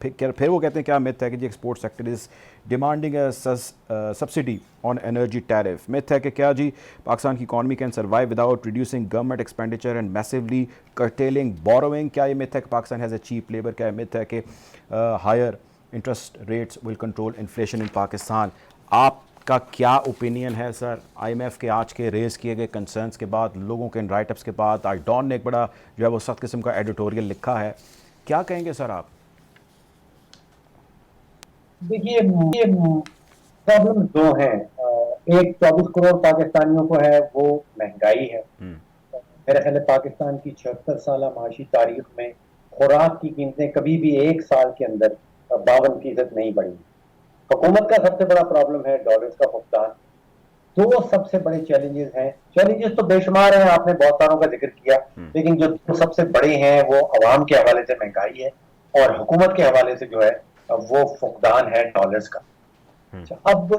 پھر وہ کہتے ہیں کیا مت ہے کہ جی export sector is demanding a subsidy on energy tariff. Myth ہے کہ کیا جی پاکستان کی economy can survive without reducing government expenditure and massively curtailing borrowing. کیا یہ مت ہے کہ Pakistan has a cheap labour. کیا یہ مت ہے کہ higher interest rates will control inflation in Pakistan. آپ کا کیا اوپینین ہے سر آئی ایم ایف کے آج کے ریز کیے گئے کنسرنس کے بعد, لوگوں کے ان رائٹ اپس کے بعد؟ آج ڈان نے ایک بڑا جو ہے وہ سخت قسم کا ایڈیٹوریل لکھا ہے, کیا کہیں گے سر آپ؟ دیکھیے پرابلم دو ہیں. ایک 24 کروڑ پاکستانیوں کو ہے, وہ مہنگائی ہے. میرے خیال ہے پاکستان کی 76 سالہ معاشی تاریخ میں خوراک کی قیمتیں کبھی بھی ایک سال کے اندر 52% نہیں بڑھی. حکومت کا سب سے بڑا پرابلم ہے ڈالرز کا فقدان. دو سب سے بڑے چیلنجز ہیں. چیلنجز تو بے شمار ہیں, آپ نے بہت ساروں کا ذکر کیا, لیکن جو دو سب سے بڑے ہیں وہ عوام کے حوالے سے مہنگائی ہے اور حکومت کے حوالے سے جو ہے وہ فقدان ہے ڈالرز کا. اب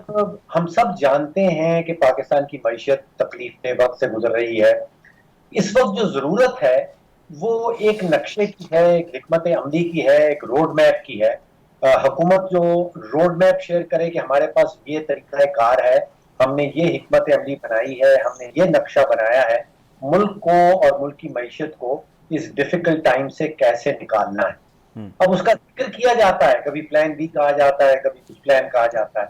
ہم سب جانتے ہیں کہ پاکستان کی معیشت تکلیف کے وقت سے گزر رہی ہے. اس وقت جو ضرورت ہے وہ ایک نقشے کی ہے, ایک حکمت عملی کی ہے, ایک روڈ میپ کی ہے. حکومت جو روڈ میپ شیئر کرے کہ ہمارے پاس یہ طریقہ کار ہے, ہم نے یہ حکمت عملی بنائی ہے, ہم نے یہ نقشہ بنایا ہے ملک کو اور ملک کی معیشت کو اس ڈیفیکلٹ ٹائم سے کیسے نکالنا ہے. اب اس کا ذکر کیا جاتا ہے, کبھی پلان بی کہا جاتا ہے, کبھی کچھ پلان کہا جاتا ہے.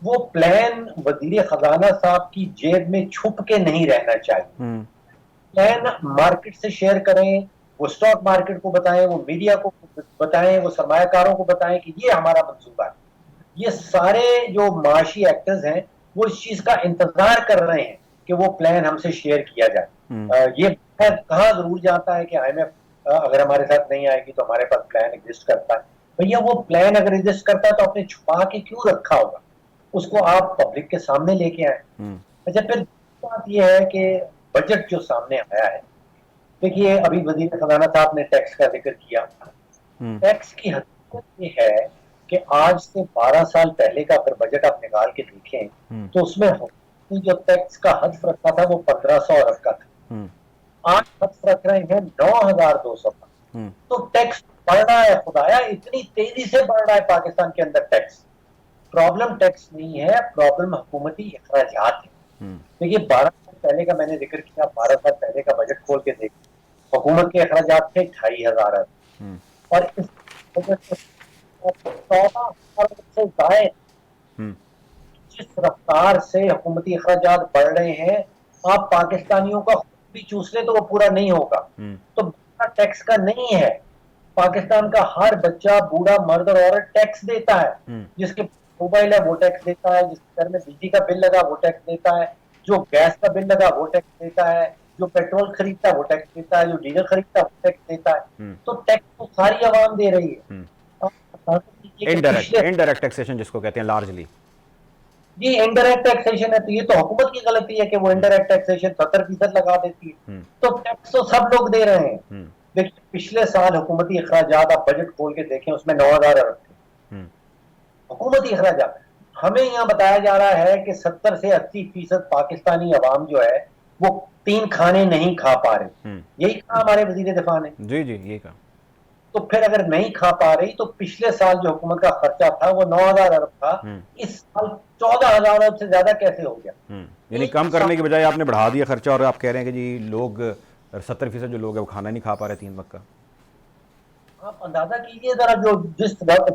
وہ پلان وزیر خزانہ صاحب کی جیب میں چھپ کے نہیں رہنا چاہیے. پلان مارکیٹ سے شیئر کریں, وہ اسٹاک مارکیٹ کو بتائیں, وہ میڈیا کو بتائیں, وہ سرمایہ کاروں کو بتائیں کہ یہ ہمارا منصوبہ ہے. یہ سارے جو معاشی ایکٹرز ہیں وہ اس چیز کا انتظار کر رہے ہیں کہ وہ پلان ہم سے شیئر کیا جائے. یہ کہاں ضرور جاتا ہے کہ آئی ایم ایف اگر ہمارے ساتھ نہیں آئے گی تو ہمارے پاس پلان ایگزسٹ کرتا ہے. بھیا وہ پلان اگر ایگزسٹ کرتا ہے تو آپ نے چھپا کے کیوں رکھا ہوگا, اس کو آپ پبلک کے سامنے لے کے آئیں. اچھا, پھر بات یہ ہے کہ بجٹ جو سامنے آیا ہے, دیکھیے ابھی وزیر خزانہ صاحب نے ٹیکس کا ذکر کیا. ٹیکس کی حقیقت یہ ہے کہ آج سے 12 سال پہلے کا اگر بجٹ آپ نکال کے دیکھیں تو اس میں جو ٹیکس کا حد رکھا تھا وہ 1500 ارب کا تھا. آج حد رکھ رہے ہیں 9200 کا. تو ٹیکس بڑھ رہا ہے, خدایا اتنی تیزی سے بڑھ رہا ہے پاکستان کے اندر ٹیکس. پرابلم ٹیکس نہیں ہے, پرابلم حکومتی اخراجات ہے. دیکھیے 12 سال پہلے کا میں نے ذکر کیا, 12 سال پہلے کا بجٹ کھول کے دیکھ, حکومت کے اخراجات تھے 2500 ارب, اور اس 14,000 سے زائد جس رفتار سے حکومتی اخراجات بڑھ رہے ہیں, آپ پاکستانیوں کا خود بھی چوس لیں تو وہ پورا نہیں ہوگا. تو ٹیکس کا نہیں ہے, پاکستان کا ہر بچہ, بوڑھا, مرد اور عورت ٹیکس دیتا ہے. جس کے موبائل ہے وہ ٹیکس دیتا ہے, جس کے گھر میں بجلی کا بل لگا وہ ٹیکس دیتا ہے, جو گیس کا بل لگا وہ ٹیکس دیتا ہے, جو پیٹرول خریدتا ہے وہ ٹیکس دیتا ہے, جو ڈیزل خریدتا ہے وہ ٹیکس دیتا ہے. تو ٹیکس تو ساری عوام دے رہی ہے. انڈائریکٹ ٹیکسیشن جس کو کہتے ہیں لارجلی, جی انڈائریکٹ ٹیکسیشن ہے. تو یہ تو حکومت کی غلطی ہے کہ وہ انڈائریکٹ ٹیکسیشن 70% لگا دیتی ہے. تو ٹیکس تو سب لوگ دے رہے ہیں. دیکھیے پچھلے سال حکومتی اخراجات آپ بجٹ کھول کے دیکھیں اس میں 9000 ارب تھے حکومتی اخراجات. ہمیں یہاں بتایا جا رہا ہے کہ 70 سے 80% پاکستانی عوام جو ہے وہ 3 کھانے نہیں کھا پا رہے. یہی کہا ہمارے وزیر دفاع نے. جی یہی کہا. تو پھر اگر نہیں کھا پا رہی تو پچھلے سال جو حکومت کا خرچہ تھا وہ 9000 ارب تھا, اس سال 14000 ارب سے زیادہ کیسے ہو گیا؟ یعنی کم کرنے کے بجائے آپ نے بڑھا دیا خرچہ, اور آپ کہہ رہے ہیں کہ جی لوگ 70% جو لوگ ہیں وہ کھانا نہیں کھا پا رہے 3 وقت کا. آپ اندازہ کیجئے ذرا, جو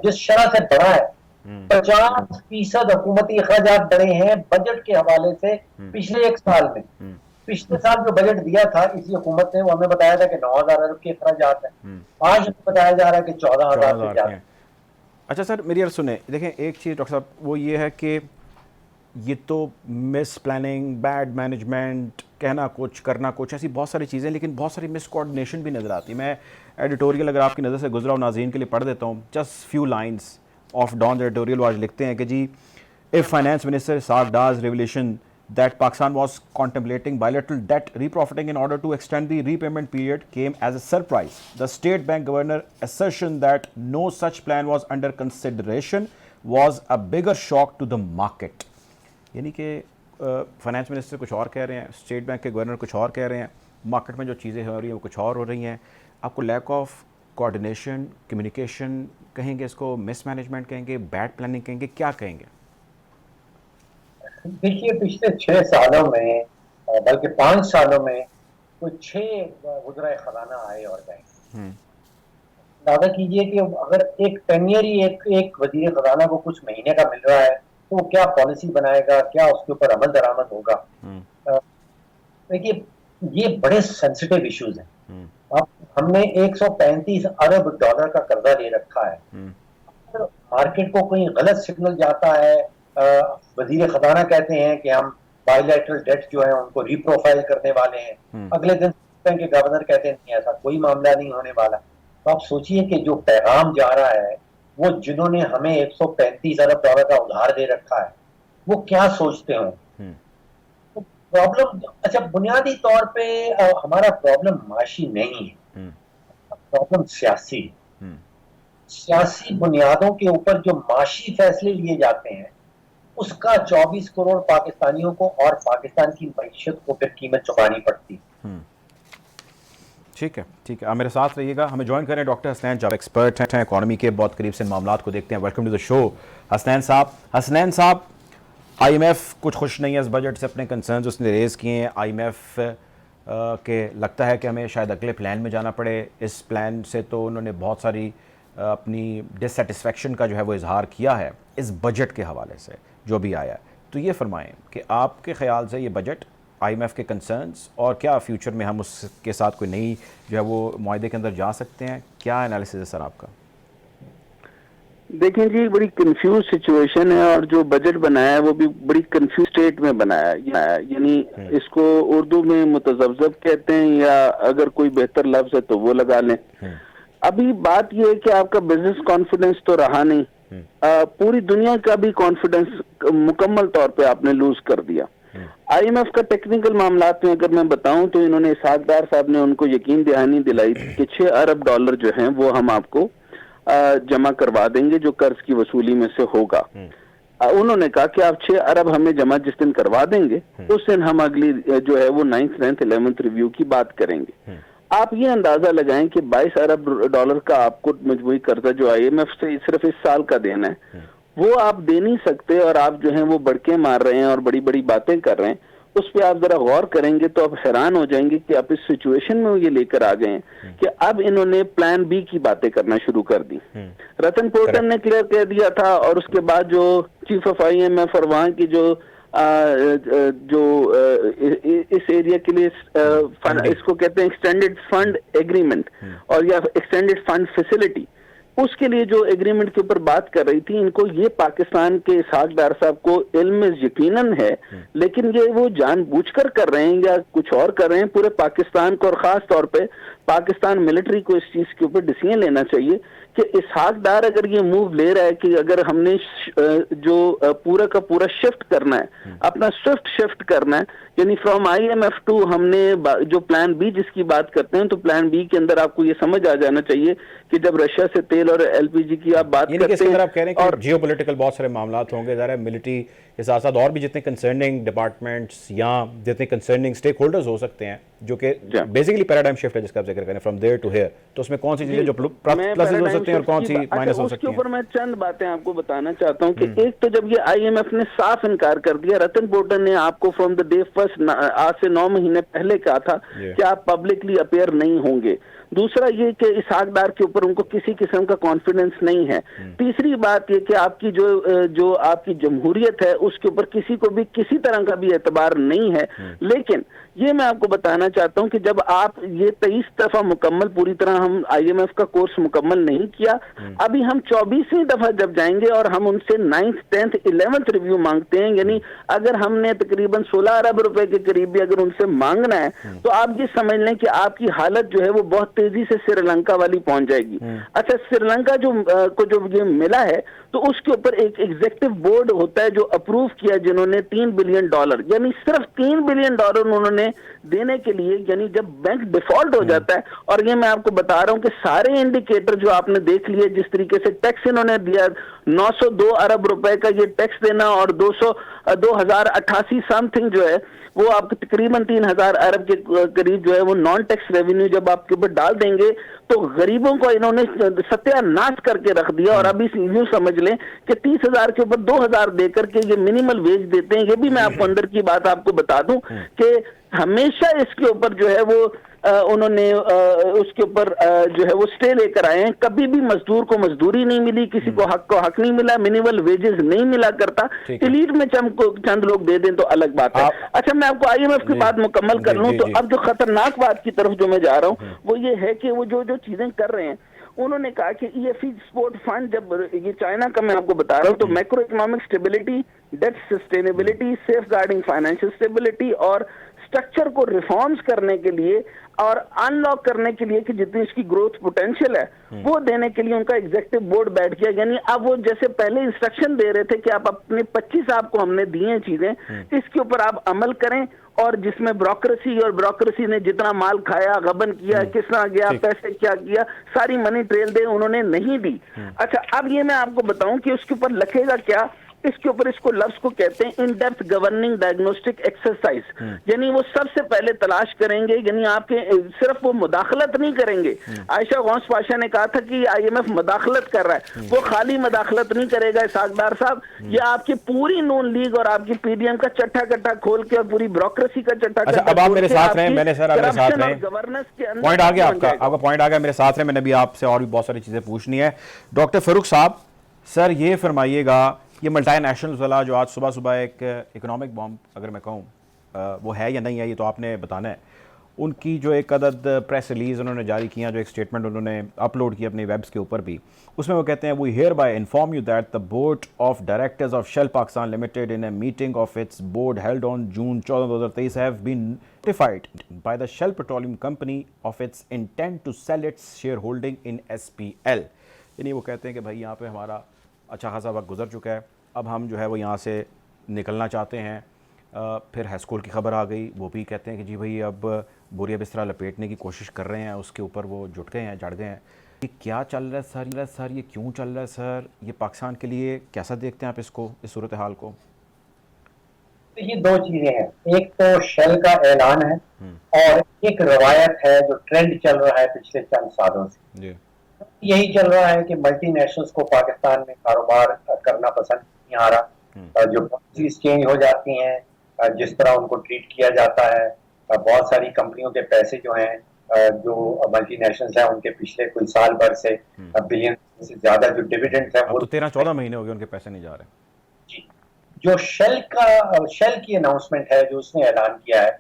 جس شرح سے بڑھا ہے, 50% حکومتی اخراجات بڑھے ہیں بجٹ کے حوالے سے پچھلے ایک سال میں. پچھلے سال جو بجٹ دیا تھا اسی حکومت نے وہ ہمیں بتایا تھا کہ 9000 ارب کے اخراجات ہیں, آج ہمیں بتایا جا رہا ہے کہ 14000 سے زیادہ. اچھا سر میری عرض سنیں, دیکھیں ایک چیز ڈاکٹر صاحب وہ یہ ہے کہ یہ تو مس پلاننگ, بیڈ مینجمنٹ, کہنا کچھ کرنا کچھ, ایسی بہت ساری چیزیں, لیکن بہت ساری مس کوآرڈینیشن بھی نظر آتی. میں ایڈیٹوریل اگر آپ کی نظر سے گزرا ہوں ناظرین کے لیے پڑھ دیتا ہوں, just few lines of Dawn editorial. وہ آج لکھتے ہیں کہ جی if finance minister Isaaq Dar's revelation that Pakistan was contemplating bilateral debt reprofiting in order to extend the repayment period came as a surprise. The State Bank Governor assertion that no such plan was under consideration was a bigger shock to the market. یعنی کہ finance minister کچھ اور کہہ رہے ہیں, state bank کے governor کچھ اور کہہ رہے ہیں, مارکیٹ میں جو چیزیں ہو رہی ہیں وہ کچھ اور ہو رہی ہیں. آپ کو لیک آف کوآرڈینیشن, کمیونیکیشن کہیں گے اس کو, مس مینجمنٹ کہیں گے, بیڈ پلاننگ کہیں گے, کیا کہیں گے؟ دیکھیے پچھلے 6 سالوں میں بلکہ 5 سالوں میں کوئی 6 وزرائے خزانہ آئے اور گئے. اندازہ کیجئے کہ اگر ایک ٹینیئر ہی ایک وزیر خزانہ کو کچھ مہینے کا مل رہا ہے تو وہ کیا پالیسی بنائے گا, کیا اس کے اوپر عمل درآمد ہوگا. دیکھیے یہ بڑے سینسیٹیو ایشوز ہیں. ہم نے 135 ارب ڈالر کا قرضہ لے رکھا ہے. مارکیٹ کو کوئی غلط سگنل جاتا ہے, وزیر خزانہ کہتے ہیں کہ ہم بائی لیٹرل ڈیٹ جو ہے ان کو ری پروفائل کرنے والے ہیں, اگلے دن کے گورنر کہتے ہیں نہیں ایسا کوئی معاملہ نہیں ہونے والا. تو آپ سوچئے کہ جو پیغام جا رہا ہے وہ جنہوں نے ہمیں 135 ارب ڈالر کا ادھار دے رکھا ہے وہ کیا سوچتے ہوں. پرابلم اچھا بنیادی طور پہ ہمارا پرابلم معاشی نہیں ہے, پرابلم سیاسی ہے. سیاسی بنیادوں کے اوپر جو معاشی فیصلے لیے جاتے ہیں اس کا 24 کروڑ پاکستانیوں کو اور پاکستان کی معیشت کو پھر قیمت چکانی پڑتی. ٹھیک ہے, ٹھیک ہے, آپ میرے ساتھ رہیے گا. ہمیں جوائن کریں ڈاکٹر حسنین جاوید, ایکسپرٹ ہیں اکانومی کے, بہت قریب سے ان معاملات کو دیکھتے ہیں. ویلکم ٹو دا شو حسنین صاحب. حسنین صاحب, آئی ایم ایف کچھ خوش نہیں ہے اس بجٹ سے, اپنے کنسرنز اس نے ریز کیے ہیں. آئی ایم ایف کے لگتا ہے کہ ہمیں شاید اگلے پلان میں جانا پڑے. اس پلان سے تو انہوں نے بہت ساری اپنی ڈس سیٹسفیکشن کا جو ہے وہ اظہار کیا ہے اس بجٹ کے حوالے سے جو بھی آیا ہے. تو یہ فرمائیں کہ آپ کے خیال سے یہ بجٹ, آئی ایم ایف کے کنسرنز, اور کیا فیوچر میں ہم اس کے ساتھ کوئی نئی جو ہے وہ معاہدے کے اندر جا سکتے ہیں, کیا انالیسس ہے سر آپ کا؟ دیکھیں جی, بڑی کنفیوز سچویشن ہے, اور جو بجٹ بنایا ہے وہ بھی بڑی کنفیوز اسٹیٹ میں بنایا ہے. یعنی اس کو اردو میں متذبذب کہتے ہیں, یا اگر کوئی بہتر لفظ ہے تو وہ لگا لیں. ابھی بات یہ ہے کہ آپ کا بزنس کانفیڈنس تو رہا نہیں, پوری دنیا کا بھی کانفیڈنس مکمل طور پہ آپ نے لوز کر دیا. آئی ایم ایف کا ٹیکنیکل معاملات میں اگر میں بتاؤں تو انہوں نے اسحاق ڈار صاحب نے ان کو یقین دہانی دلائی تھی کہ 6 ارب ڈالر جو ہیں وہ ہم آپ کو جمع کروا دیں گے جو قرض کی وصولی میں سے ہوگا. انہوں نے کہا کہ آپ 6 ارب ہمیں جمع جس دن کروا دیں گے اس دن ہم اگلی جو ہے وہ 9th 10th 11th ریویو کی بات کریں گے. آپ یہ اندازہ لگائیں کہ 22 ارب ڈالر کا آپ کو مجموعی قرضہ جو آئی ایم ایف سے صرف اس سال کا دینا ہے وہ آپ دے نہیں سکتے, اور آپ جو ہیں وہ بڑکے مار رہے ہیں اور بڑی بڑی باتیں کر رہے ہیں. اس پہ آپ ذرا غور کریں گے تو آپ حیران ہو جائیں گے کہ آپ اس سچویشن میں یہ لے کر آ گئے ہیں کہ اب انہوں نے پلان بی کی باتیں کرنا شروع کر دی. رتن پورٹن نے کلیئر کہہ دیا تھا, اور اس کے بعد جو chief of IMF اور وہاں کی جو اس ایریا کے لیے اس کو کہتے ہیں ایکسٹینڈڈ فنڈ ایگریمنٹ اور یا ایکسٹینڈڈ فنڈ فیسلٹی, اس کے لیے جو ایگریمنٹ کے اوپر بات کر رہی تھی, ان کو یہ پاکستان کے اسحاق ڈار صاحب کو علم یقیناً ہے, لیکن یہ وہ جان بوجھ کر رہے ہیں یا کچھ اور کر رہے ہیں. پورے پاکستان کو اور خاص طور پہ پاکستان ملٹری کو اس چیز کے اوپر ڈیسیژن لینا چاہیے کہ اسحاق ڈار اگر یہ موو لے رہا ہے کہ اگر ہم نے جو پورا کا پورا شفٹ کرنا ہے, اپنا شفٹ کرنا ہے, یعنی from IMF to ہم نے جو پلان بی جس کی بات کرتے ہیں, تو پلان بی کے اندر آپ کو یہ سمجھ آ جانا چاہیے کہ جب رشیا سے تیل اور ایل پی جی کی آپ بات کرتے ہیں, آپ کہہ رہے ہیں کہ جیو پولیٹیکل بہت سارے معاملات ہوں گے, ظاہر ہے ملٹری کے ساتھ ساتھ اور بھی جتنے کنسرننگ ڈپارٹمنٹس یا جتنے کنسرننگ اسٹیک ہولڈرز ہو سکتے ہیں جو کہ بیسیکلی پیراڈائم شفٹ ہے جس کا آپ ذکر کریں فرام دیئر ٹو ہیئر, تو اس میں کون سی چیزیں جو پلسز ہو سکتے ہیں اور کون سی مائنس ہو اس کے سکتی ہیں؟ اوپر میں چند باتیں آپ کو بتانا چاہتا ہوں کہ ایک تو جب یہ آئی ایم ایف نے صاف انکار کر دیا, رتن پورٹن نے آپ کو فرام دا ڈے فرسٹ آج سے 9 مہینے پہلے کہا تھا کہ آپ پبلکلی اپیئر نہیں ہوں گے. دوسرا یہ کہ اسحاق ڈار کے اوپر ان کو کسی قسم کا کانفیڈنس نہیں ہے. تیسری بات یہ کہ آپ کی جو آپ کی جمہوریت ہے اس کے اوپر کسی کو بھی کسی طرح کا بھی اعتبار نہیں ہے. لیکن یہ میں آپ کو بتانا چاہتا ہوں کہ جب آپ یہ 23 دفعہ مکمل پوری طرح ہم آئی ایم ایف کا کورس مکمل نہیں کیا, ابھی ہم 24ویں دفعہ جب جائیں گے اور ہم ان سے 9th 10th 11th ریویو مانگتے ہیں, یعنی اگر ہم نے تقریباً 16 ارب روپے کے قریب بھی اگر ان سے مانگنا ہے تو آپ یہ سمجھ لیں کہ آپ کی حالت جو ہے وہ بہت تیزی سے سری لنکا والی پہنچ جائے گی. اچھا, سری لنکا کو جو یہ ملا ہے تو اس کے اوپر ایک ایگزیکٹو بورڈ ہوتا ہے جو اپروو کیا, جنہوں نے $3 بلین یعنی صرف $3 بلین انہوں نے دینے کے لیے, یعنی جب بینک ڈیفالٹ ہو جاتا ہے, اور یہ میں آپ کو بتا رہا ہوں کہ سارے انڈیکیٹر جو آپ نے دیکھ لیے, جس طریقے سے ٹیکس انہوں نے دیا 902 ارب روپے کا یہ ٹیکس دینا اور 2088 سم تھنگ جو ہے وہ آپ تقریباً 3000 ارب کے قریب جو ہے وہ نان ٹیکس ریونیو جب آپ کے اوپر ڈال دیں گے تو غریبوں کو انہوں نے ستیہ ناش کر کے رکھ دیا. اور ابھی یوں سمجھ لیں کہ 30,000 کے اوپر 2,000 دے کر کے یہ منیمل ویج دیتے ہیں. یہ بھی میں آپ کو اندر کی بات آپ کو بتا دوں کہ ہمیشہ اس کے اوپر جو ہے وہ انہوں نے اس کے اوپر جو ہے وہ سٹے لے کر آئے ہیں. کبھی بھی مزدور کو مزدوری نہیں ملی, کسی کو حق نہیں ملا, منیمل ویجز نہیں ملا کرتا. ایلیٹ میں چند لوگ دے دیں تو الگ بات ہے. اچھا میں آپ کو آئی ایم ایف کی بات مکمل کر لوں تو اب جو خطرناک بات کی طرف جو میں جا رہا ہوں وہ یہ ہے کہ وہ جو چیزیں کر رہے ہیں, انہوں نے کہا کہ E F E support fund, جب یہ چائنا کا میں آپ کو بتا رہا ہوں, تو macroeconomic stability, debt sustainability, safeguarding financial stability اور اسٹرکچر کو ریفارمز کرنے کے لیے اور ان لاک کرنے کے لیے کہ جتنی اس کی گروتھ پوٹینشیل ہے وہ دینے کے لیے ان کا ایگزیکٹو بورڈ بیٹھ گیا. یعنی اب وہ جیسے پہلے انسٹرکشن دے رہے تھے کہ آپ اپنے 25 آپ کو ہم نے دی ہیں چیزیں, اس کے اوپر آپ عمل کریں, اور جس میں بیوروکریسی نے جتنا مال کھایا, غبن کیا, کس طرح گیا, پیسے کیا کیا, ساری منی ٹریل دے انہوں نے نہیں دی. اچھا اب یہ میں آپ کو بتاؤں کہ اس کے اوپر لکھے گا کیا, اس کے اوپر اس کو لفظ کو کہتے ہیں in depth governing diagnostic exercise. یعنی وہ سب سے پہلے تلاش کریں گے, یعنی آپ کے صرف وہ مداخلت نہیں کریں گے. عائشہ غوث پاشا نے کہا تھا کہ آئی ایم ایف مداخلت کر رہا ہے, وہ خالی مداخلت نہیں کرے گا اسحاق ڈار صاحب, یہ آپ کی پوری نون لیگ اور آپ کی پی ڈی ایم کا چٹا کٹا کھول کے اور پوری بیوروکریسی کا چٹا کٹا. اب آپ میرے ساتھ رہیں, میں نے سر آپ میرے ساتھ رہیں, پوائنٹ آ گیا آپ کا پوائنٹ آ گیا, میرے ساتھ رہیں, میں نے بھی آپ سے اور بھی بہت ساری چیزیں پوچھنی ہے. ڈاکٹر فاروق صاحب, سر یہ فرمائیے گا, یہ ملٹی نیشنلز والا جو آج صبح ایک اکنامک بامب اگر میں کہوں وہ ہے یا نہیں ہے یہ تو آپ نے بتانا ہے. ان کی جو ایک عدد پریس ریلیز انہوں نے جاری کیا, جو ایک سٹیٹمنٹ انہوں نے اپلوڈ کی اپنی ویبس کے اوپر بھی, اس میں وہ کہتے ہیں we hereby inform you that the board of directors of Shell Pakistan limited in a meeting of its board held on June 14, 2023 have been notified by the Shell petroleum company of its intent to sell its shareholding in SPL. یعنی وہ کہتے ہیں کہ بھائی یہاں پہ ہمارا اچھا خاصا وقت گزر چکا ہے, اب ہم جو ہے وہ یہاں سے نکلنا چاہتے ہیں. پھر ہیسکول کی خبر آ گئی, وہ بھی کہتے ہیں کہ جی بھائی اب بوریا بسترا لپیٹنے کی کوشش کر رہے ہیں, اس کے اوپر وہ جٹ گئے ہیں, جڑ گئے ہیں. یہ کیا چل رہا ہے سر, یہ کیوں چل رہا ہے سر, یہ پاکستان کے لیے کیسا دیکھتے ہیں آپ اس کو, اس صورتحال کو؟ یہ دو چیزیں ہیں, ایک تو شیل کا اعلان ہے اور ایک روایت ہے جو ٹرینڈ چل رہا ہے پچھلے چند سالوں سے. یہی چل رہا ہے کہ ملٹی نیشنلز کو پاکستان میں کاروبار کرنا پسند نہیں آ رہا, جو پالیسیز چینج ہو جاتی ہیں, جس طرح ان کو ٹریٹ کیا جاتا ہے, بہت ساری کمپنیوں کے پیسے جو ہیں جو ملٹی نیشنلز ہیں ان کے پچھلے کوئی سال بھر سے بلین سے زیادہ جو ڈیویڈنڈز ہیں وہ 13-14 مہینے ہو گئے ان کے پیسے نہیں جا رہے. جی, جو شیل کی اناؤنسمنٹ ہے جو اس نے اعلان کیا ہے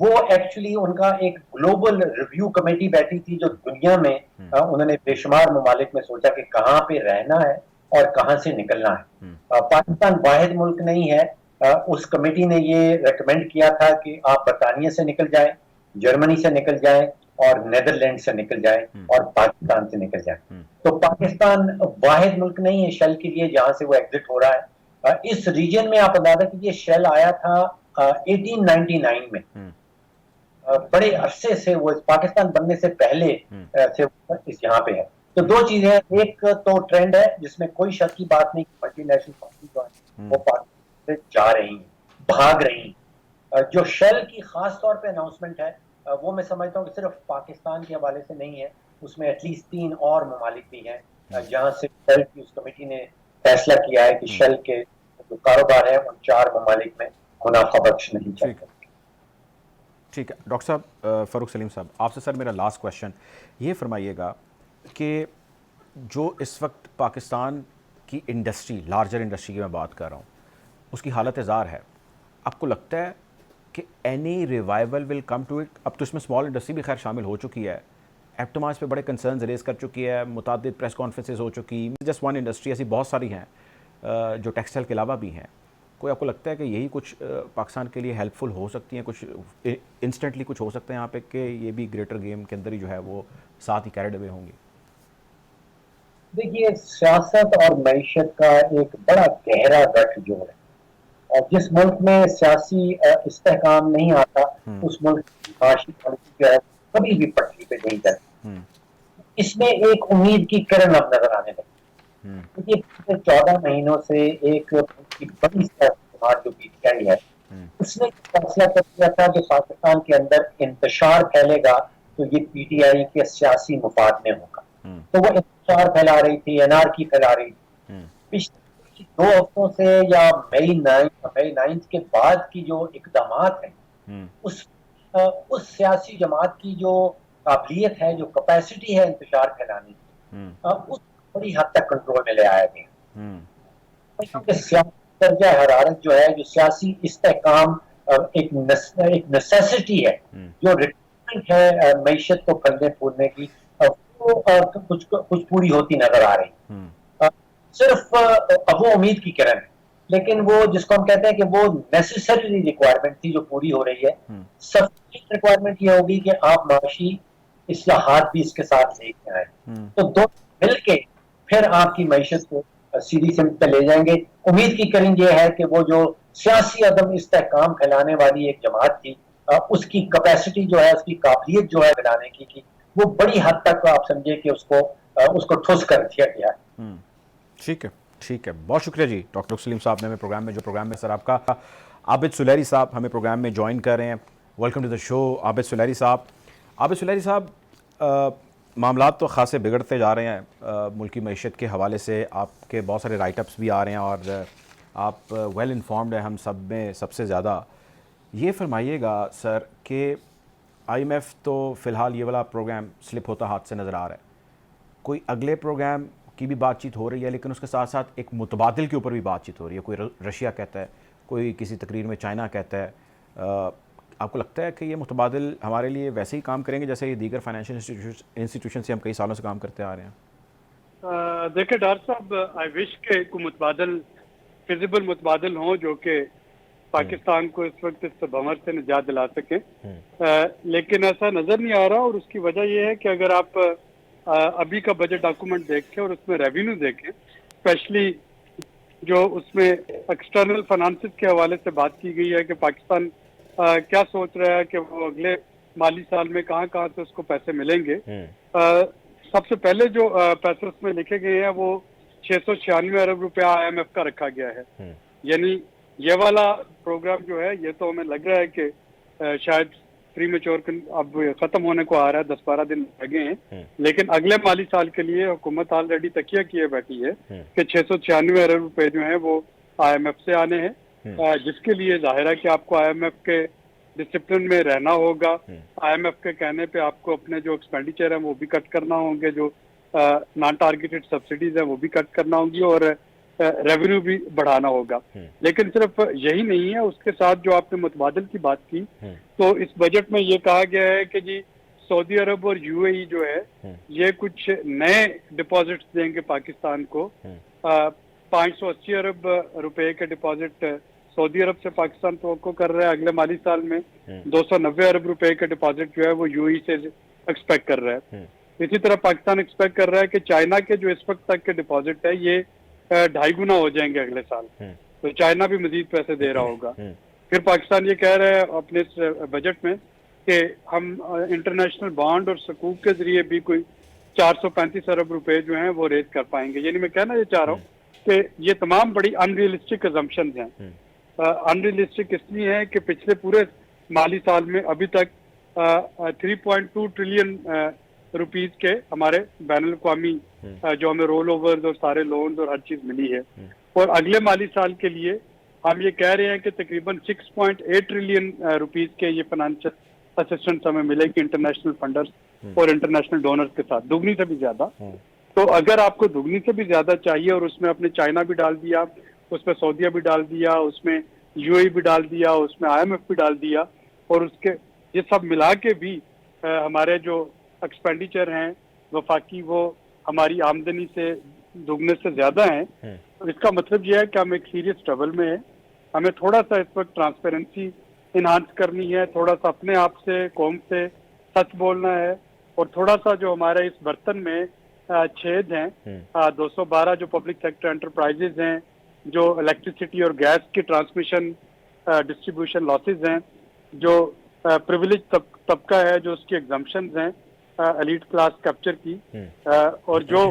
وہ ایکچولی ان کا ایک گلوبل ریویو کمیٹی بیٹھی تھی جو دنیا میں انہوں نے بے شمار ممالک میں سوچا کہ کہاں پہ رہنا ہے اور کہاں سے نکلنا ہے. پاکستان واحد ملک نہیں ہے, اس کمیٹی نے یہ ریکمینڈ کیا تھا کہ آپ برطانیہ سے نکل جائیں, جرمنی سے نکل جائیں اور نیدرلینڈ سے نکل جائیں اور پاکستان سے نکل جائیں. تو پاکستان واحد ملک نہیں ہے شیل کے لیے جہاں سے وہ ایگزٹ ہو رہا ہے. اس ریجن میں آپ اندازہ کیجیے شیل آیا تھا 1899 میں, بڑے عرصے سے وہ پاکستان بننے سے پہلے سے اس یہاں پہ ہے. تو دو چیزیں ہیں, ایک تو ٹرینڈ ہے جس میں کوئی شک کی بات نہیں کہ ملٹی نیشنل کمپنی جو ہے وہ پاکستان سے جا رہی ہیں, بھاگ رہی ہیں. جو شیل کی خاص طور پہ اناؤنسمنٹ ہے وہ میں سمجھتا ہوں کہ صرف پاکستان کے حوالے سے نہیں ہے, اس میں ایٹ لیسٹ 3 اور ممالک بھی ہیں جہاں سے شیل کی اس کمیٹی نے فیصلہ کیا ہے کہ شیل کے جو کاروبار ہے ان 4 ممالک میں منافع بخش نہیں چاہیے. ٹھیک ہے ڈاکٹر صاحب, فاروق سلیم صاحب آپ سے سر میرا لاسٹ کویشچن یہ فرمائیے گا کہ جو اس وقت پاکستان کی انڈسٹری, لارجر انڈسٹری کی میں بات کر رہا ہوں, اس کی حالت زار ہے, آپ کو لگتا ہے کہ any revival will come to it? اب تو اس میں اسمال انڈسٹری بھی خیر شامل ہو چکی ہے, ایپٹوماس پہ بڑے کنسرنز ریز کر چکی ہے, متعدد پریس کانفرنسز ہو چکی, جسٹ ون انڈسٹری, ایسی بہت ساری ہیں جو ٹیکسٹائل کے علاوہ بھی ہیں. کوئی آپ کو لگتا ہے کہ یہی کچھ پاکستان کے لیے ہیلپ فل ہو سکتی ہیں, کچھ انسٹنٹلی کچھ ہو سکتا ہے یہاں پہ کہ یہ بھی گریٹر گیم کے اندر ہی جو ہے وہ ساتھ ہی کیریڈ اوے ہوں گی؟ دیکھیے سیاست اور معیشت کا ایک بڑا گہرا گٹھ جوڑ ہے, اور جس ملک میں سیاسی استحکام نہیں آتا اس ملک کی معاشی پالیسی جو ہے کبھی بھی پٹری پہ نہیں جاتی. اس میں ایک امید کی کرن اب نظر آنے لگی, کیونکہ پچھلے 14 مہینوں سے ایک بڑی سیاست جماعت جو PTI ہے اس نے فیصلہ کر دیا تھا کہ پاکستان کے اندر انتشار پھیلے گا تو یہ PTI کے سیاسی مفاد میں ہوگا. تو وہ انتشار پھیلا رہی تھی, انارکی پھیلا رہی تھی. پچھلے 2 ہفتوں سے یا مئی 9 کے بعد کی جو اقدامات ہیں اس سیاسی جماعت کی جو قابلیت ہے, جو کیپیسٹی ہے انتشار پھیلانے کی, اس بڑی حد تک کنٹرول میں لے آیا گیا. سیاسی درجہ حرارت جو ہے, جو سیاسی استحکام ایک نیسیسٹی ہے, جو ریکوائرمنٹ ہے معیشت کو پھلنے پھولنے کی, وہ کچھ پوری ہوتی نظر آ رہی. صرف اب وہ امید کی کرن ہے, لیکن وہ جس کو ہم کہتے ہیں کہ وہ نیسیسری ریکوائرمنٹ تھی جو پوری ہو رہی ہے. سب ریکوائرمنٹ یہ ہوگی کہ آپ معاشی اصلاحات بھی اس کے ساتھ لے کے آئیں, تو دونوں مل کے پھر آپ کی معیشت کو سیدھی سمت پہ لے جائیں گے. امید کی کریں یہ ہے کہ وہ جو سیاسی عدم استحکام پھیلانے والی ایک جماعت تھی, اس کی کیپیسٹی جو ہے, اس کی قابلیت جو ہے بنانے کی وہ بڑی حد تک آپ سمجھے کہ اس کو ٹھوس کر دیا گیا. ٹھیک ہے, ٹھیک ہے, بہت شکریہ جی ڈاکٹر سلیم صاحب نے ہمیں پروگرام میں سر آپ کا. عابد سلیری صاحب ہمیں پروگرام میں جوائن کر رہے ہیں. ویلکم ٹو دا شو عابد سلیری صاحب. عابد سلیری صاحب, معاملات تو خاصے بگڑتے جا رہے ہیں ملکی معیشت کے حوالے سے. آپ کے بہت سارے رائٹ اپس بھی آ رہے ہیں اور آپ ویل انفارمڈ ہیں ہم سب میں سب سے زیادہ. یہ فرمائیے گا سر کہ IMF تو فی الحال یہ والا پروگرام سلپ ہوتا ہاتھ سے نظر آ رہا ہے, کوئی اگلے پروگرام کی بھی بات چیت ہو رہی ہے, لیکن اس کے ساتھ ساتھ ایک متبادل کے اوپر بھی بات چیت ہو رہی ہے. کوئی رشیا کہتا ہے, کوئی کسی تقریر میں چائنا کہتا ہے. آپ کو لگتا ہے کہ یہ متبادل ہمارے لیے ویسے ہی کام کریں گے جیسے یہ دیگر فائنینشیل انسٹیٹیوشن سے ہم کئی سالوں سے کام کرتے آ رہے ہیں؟ دیکھیں ڈاکٹر صاحب, آئی وش کہ کوئی متبادل فیزیبل متبادل ہوں جو کہ پاکستان کو اس وقت اس بھنور سے نجات دلا سکیں, لیکن ایسا نظر نہیں آ رہا. اور اس کی وجہ یہ ہے کہ اگر آپ ابھی کا بجٹ ڈاکومنٹ دیکھیں اور اس میں ریونیو دیکھیں, اسپیشلی جو اس میں ایکسٹرنل فائنانسز کے حوالے سے بات کی گئی ہے کہ پاکستان کیا سوچ رہا ہے کہ وہ اگلے مالی سال میں کہاں کہاں سے اس کو پیسے ملیں گے. سب سے پہلے جو پیسے اس میں لکھے گئے ہیں وہ 696 ارب روپیہ IMF کا رکھا گیا ہے. یعنی یہ والا پروگرام جو ہے یہ تو ہمیں لگ رہا ہے کہ شاید پری میچور اب ختم ہونے کو آ رہا ہے, 10-12 دن لگے ہیں, لیکن اگلے مالی سال کے لیے حکومت آلریڈی تکیہ کیے بیٹھی ہے کہ 696 ارب روپے جو ہیں وہ IMF سے آنے ہیں, جس کے لیے ظاہر ہے کہ آپ کو IMF کے ڈسپلن میں رہنا ہوگا. IMF کے کہنے پہ آپ کو اپنے جو ایکسپینڈیچر ہیں وہ بھی کٹ کرنا ہوں گے, جو نان ٹارگیٹڈ سبسڈیز ہیں وہ بھی کٹ کرنا ہوں گی, اور ریونیو بھی بڑھانا ہوگا. لیکن صرف یہی نہیں ہے, اس کے ساتھ جو آپ نے متبادل کی بات کی تو اس بجٹ میں یہ کہا گیا ہے کہ جی سعودی عرب اور UAE جو ہے یہ کچھ نئے ڈپازٹس دیں گے پاکستان کو. 580 ارب روپے کے ڈپازٹ سعودی عرب سے پاکستان توقع کر رہا ہے اگلے مالی سال میں. 290 ارب روپے کے ڈپازٹ جو ہے وہ UAE سے ایکسپیکٹ کر رہا ہے. اسی طرح پاکستان ایکسپیکٹ کر رہا ہے کہ چائنا کے جو اس وقت تک کے ڈپازٹ ہے یہ 2.5 گنا ہو جائیں گے اگلے سال, تو چائنا بھی مزید پیسے دے رہا ہوگا. پھر پاکستان یہ کہہ رہا ہے اپنے اس بجٹ میں کہ ہم انٹرنیشنل بانڈ اور سکوک کے ذریعے بھی کوئی 435 ارب روپے جو ہیں وہ ریز کر پائیں گے. یعنی میں کہنا یہ چاہ رہا ہوں کہ یہ تمام بڑی ان ریئلسٹک ازمپشنز ہیں. ان ریئلسٹک اس لیے ہیں کہ پچھلے پورے مالی سال میں ابھی تک 3.2 ٹریلین روپیز کے ہمارے بین الاقوامی جو ہمیں رول اوورز اور سارے لونز اور ہر چیز ملی ہے, اور اگلے مالی سال کے لیے ہم یہ کہہ رہے ہیں کہ تقریباً 6.8 ٹریلین روپیز کے یہ فائنینشیل اسسٹنس ہمیں ملے گی انٹرنیشنل فنڈرز اور انٹرنیشنل ڈونرز کے ساتھ, دگنی سے بھی زیادہ. تو اگر آپ کو دگنی سے بھی زیادہ چاہیے اور اس میں اپنے چائنا بھی ڈال دیا, اس میں سعودیہ بھی ڈال دیا, اس میں UAE بھی ڈال دیا, اس میں IMF بھی ڈال دیا, اور اس کے یہ سب ملا کے بھی ہمارے جو ایکسپینڈیچر ہیں وفاقی وہ ہماری آمدنی سے دگنے سے زیادہ ہیں. اس کا مطلب یہ ہے کہ ہم ایک سیریس ٹربل میں ہیں. ہمیں تھوڑا سا اس وقت ٹرانسپیرنسی انہانس کرنی ہے, تھوڑا سا اپنے آپ سے قوم سے سچ بولنا ہے, اور تھوڑا سا جو ہمارے اس برتن میں چھید ہیں 212 جو پبلک سیکٹر انٹرپرائزز ہیں, جو الیکٹریسٹی اور گیس کی ٹرانسمیشن ڈسٹریبیوشن لاسز ہیں, جو پریویلیج طبقہ ہے جو اس کی ایگزمپشنز ہیں ایلیٹ کلاس کیپچر کی, اور جو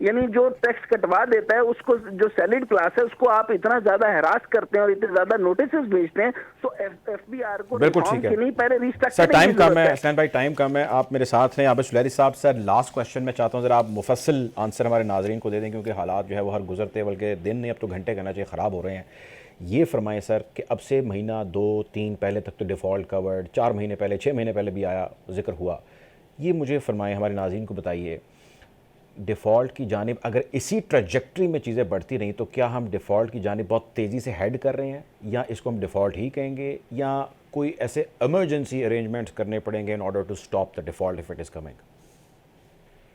یعنی جو ٹیکس کٹوا دیتا ہے اس کو جو سیلڈ کلاس ہے اس کو آپ اتنا زیادہ ہراس کرتے ہیں اور اتنے زیادہ نوٹسز بھیجتے ہیں، تو ایف بی آر کو بالکل ریفارم ٹھیک کے نہیں پہلے ہے ریسٹرکچر سر، ٹائم کم ہے اسٹینڈ بائی، ٹائم کم ہے، آپ میرے ساتھ ہیں عابد سلیری صاحب. سر لاسٹ کویشچن میں چاہتا ہوں ذرا آپ مفصل آنسر ہمارے ناظرین کو دے دیں، کیونکہ حالات جو ہے وہ ہر گزرتے بلکہ دن نہیں اب تو گھنٹے کہنا چاہیے خراب ہو رہے ہیں. یہ فرمائیں سر کہ اب سے مہینہ 2-3 پہلے تک تو ڈیفالٹ کورڈ، 4 مہینے پہلے 6 مہینے پہلے بھی آیا ذکر ہوا، یہ مجھے فرمائیں، ہمارے ناظرین کو بتائیے ڈیفالٹ کی جانب اگر اسی ٹریجیکٹری میں چیزیں بڑھتی رہیں تو کیا ہم ڈیفالٹ کی جانب بہت تیزی سے ہیڈ کر رہے ہیں، یا اس کو ہم ڈیفالٹ ہی کہیں گے، یا کوئی ایسے ایمرجنسی ارینجمنٹس کرنے پڑیں گے in order to stop the default if it is coming?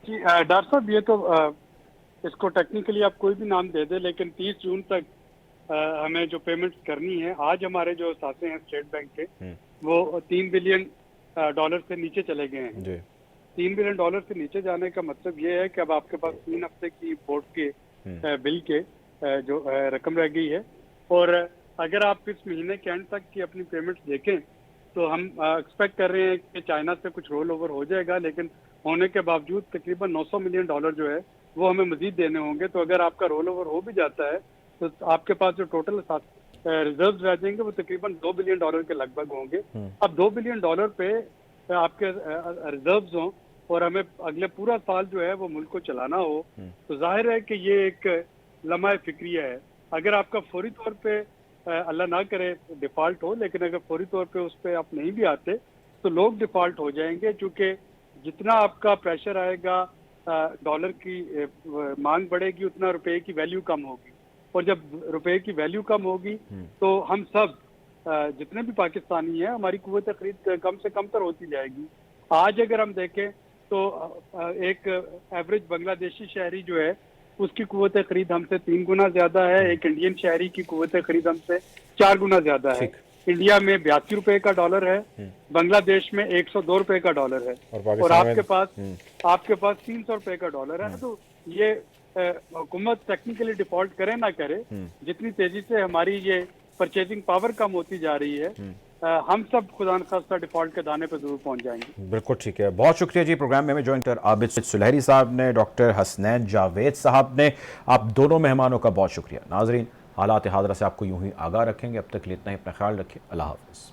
جی ڈاکٹر صاحب، یہ تو اس کو ٹیکنیکلی آپ کوئی بھی نام دے دیں، لیکن 30 جون تک ہمیں جو پیمنٹس کرنی ہے، آج ہمارے جو ساتھی ہیں اسٹیٹ بینک کے وہ $3 بلین سے نیچے چلے گئے ہیں. جی $3 بلین سے نیچے جانے کا مطلب یہ ہے کہ اب آپ کے پاس 3 ہفتے کی بورڈ کے بل کے جو رقم رہ گئی ہے، اور اگر آپ اس مہینے کے اینڈ تک کی اپنی پیمنٹس دیکھیں تو ہم ایکسپیکٹ کر رہے ہیں کہ چائنا سے کچھ رول اوور ہو جائے گا، لیکن ہونے کے باوجود تقریباً $900 ملین جو ہے وہ ہمیں مزید دینے ہوں گے. تو اگر آپ کا رول اوور ہو بھی جاتا ہے تو آپ کے پاس جو ٹوٹل ریزروز رہ جائیں گے وہ تقریباً $2 بلین کے لگ بھگ ہوں گے. اب $2 بلین پہ آپ کے ریزروز ہوں اور ہمیں اگلے پورا سال جو ہے وہ ملک کو چلانا ہو، تو ظاہر ہے کہ یہ ایک لمحہ فکریہ ہے. اگر آپ کا فوری طور پہ اللہ نہ کرے ڈیفالٹ ہو، لیکن اگر فوری طور پہ اس پہ آپ نہیں بھی آتے تو لوگ ڈیفالٹ ہو جائیں گے، چونکہ جتنا آپ کا پریشر آئے گا، ڈالر کی مانگ بڑھے گی، اتنا روپے کی ویلیو کم ہوگی، اور جب روپے کی ویلیو کم ہوگی تو ہم سب جتنے بھی پاکستانی ہیں ہماری قوت خرید کم سے کم تر ہوتی جائے گی. آج اگر ہم دیکھیں تو ایک ایوریج بنگلہ دیشی شہری جو ہے اس کی قوت خرید ہم سے 3 گنا زیادہ ہے، ایک انڈین شہری کی قوت خرید ہم سے 4 گنا زیادہ ہے. انڈیا میں 82 روپے کا ڈالر ہے، بنگلہ دیش میں 102 روپے کا ڈالر ہے، اور آپ کے پاس 300 روپے کا ڈالر ہے. تو یہ حکومت ٹیکنیکلی ڈیفالٹ کرے نہ کرے، جتنی تیزی سے ہماری یہ پرچیزنگ پاور کم ہوتی جا رہی ہے، ہم سب خدا نخواستہ ڈیفالٹ کے دانے پہ ضرور پہنچ جائیں گے. بالکل ٹھیک ہے، بہت شکریہ جی. پروگرام میں ہمیں جوائن کر عابد سلیری صاحب نے، ڈاکٹر حسنین جاوید صاحب نے، آپ دونوں مہمانوں کا بہت شکریہ. ناظرین حالات حاضرہ سے آپ کو یوں ہی آگاہ رکھیں گے. اب تک لیے اتنا ہی، اپنا خیال رکھیں. اللہ حافظ.